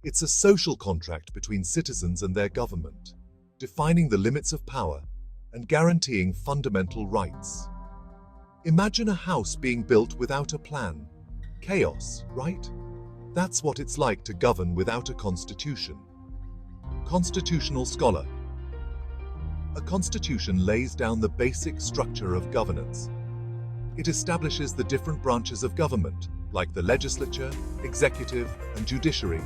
It's a social contract between citizens and their government, defining the limits of power and guaranteeing fundamental rights. Imagine a house being built without a plan. Chaos, right? That's what it's like to govern without a constitution. Constitutional scholar. A constitution lays down the basic structure of governance. It establishes the different branches of government, like the legislature, executive, and judiciary,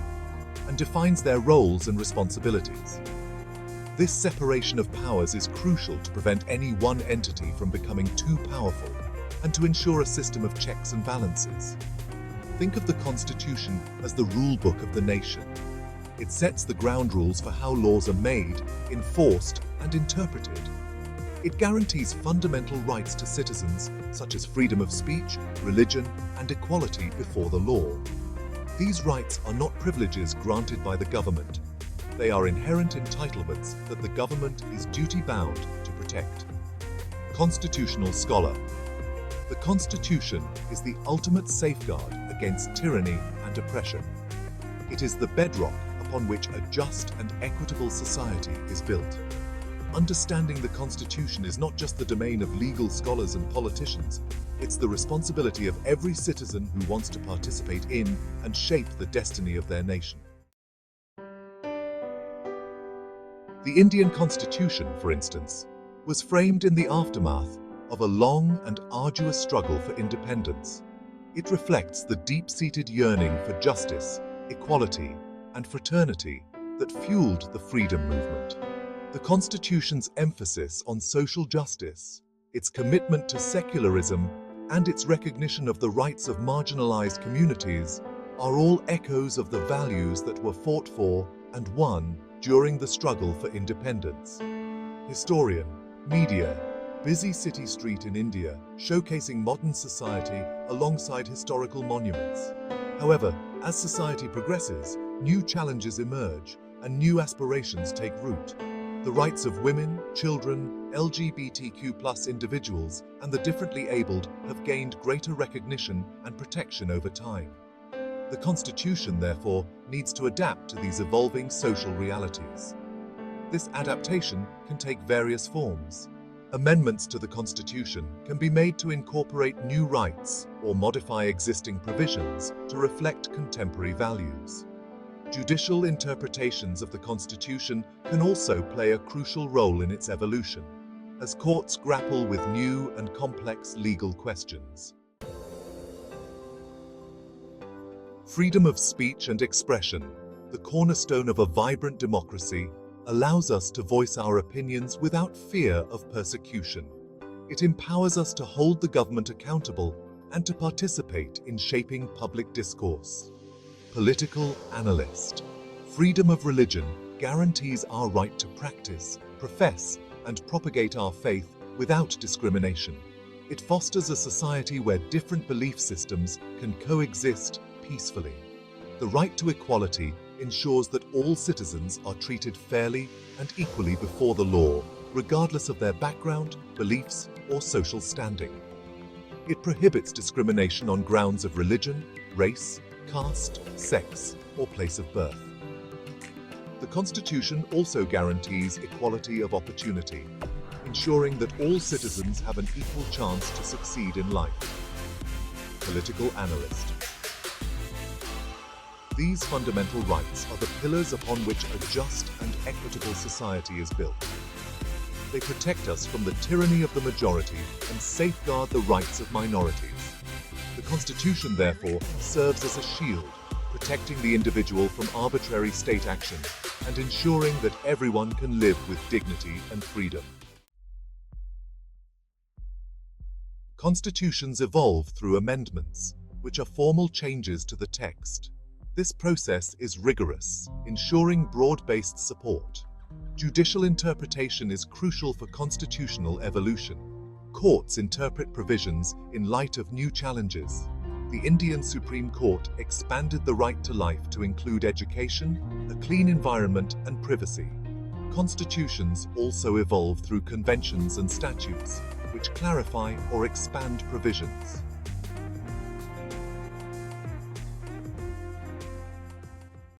and defines their roles and responsibilities. This separation of powers is crucial to prevent any one entity from becoming too powerful and to ensure a system of checks and balances. Think of the Constitution as the rule book of the nation. It sets the ground rules for how laws are made, enforced, and interpreted. It guarantees fundamental rights to citizens, such as freedom of speech, religion, and equality before the law. These rights are not privileges granted by the government. They are inherent entitlements that the government is duty-bound to protect. Constitutional scholar. The Constitution is the ultimate safeguard against tyranny and oppression. It is the bedrock upon which a just and equitable society is built. Understanding the Constitution is not just the domain of legal scholars and politicians. It's the responsibility of every citizen who wants to participate in and shape the destiny of their nation. The Indian Constitution, for instance, was framed in the aftermath of a long and arduous struggle for independence. It reflects the deep-seated yearning for justice, equality, and fraternity that fueled the freedom movement. The Constitution's emphasis on social justice, its commitment to secularism, and its recognition of the rights of marginalized communities are all echoes of the values that were fought for and won during the struggle for independence. Historian, media, busy city street in India, showcasing modern society alongside historical monuments. However, as society progresses, new challenges emerge and new aspirations take root. The rights of women, children, LGBTQ+ individuals, and the differently abled have gained greater recognition and protection over time. The Constitution, therefore, needs to adapt to these evolving social realities. This adaptation can take various forms. Amendments to the Constitution can be made to incorporate new rights or modify existing provisions to reflect contemporary values. Judicial interpretations of the Constitution can also play a crucial role in its evolution, as courts grapple with new and complex legal questions. Freedom of speech and expression, the cornerstone of a vibrant democracy, allows us to voice our opinions without fear of persecution. It empowers us to hold the government accountable and to participate in shaping public discourse. Political analyst. Freedom of religion guarantees our right to practice, profess, and propagate our faith without discrimination. It fosters a society where different belief systems can coexist peacefully. The right to equality ensures that all citizens are treated fairly and equally before the law, regardless of their background, beliefs, or social standing. It prohibits discrimination on grounds of religion, race, caste, sex, or place of birth. The Constitution also guarantees equality of opportunity, ensuring that all citizens have an equal chance to succeed in life. Political analyst. These fundamental rights are the pillars upon which a just and equitable society is built. They protect us from the tyranny of the majority and safeguard the rights of minorities. The Constitution, therefore, serves as a shield, protecting the individual from arbitrary state action and ensuring that everyone can live with dignity and freedom. Constitutions evolve through amendments, which are formal changes to the text. This process is rigorous, ensuring broad-based support. Judicial interpretation is crucial for constitutional evolution. Courts interpret provisions in light of new challenges. The Indian Supreme Court expanded the right to life to include education, a clean environment, and privacy. Constitutions also evolve through conventions and statutes, which clarify or expand provisions.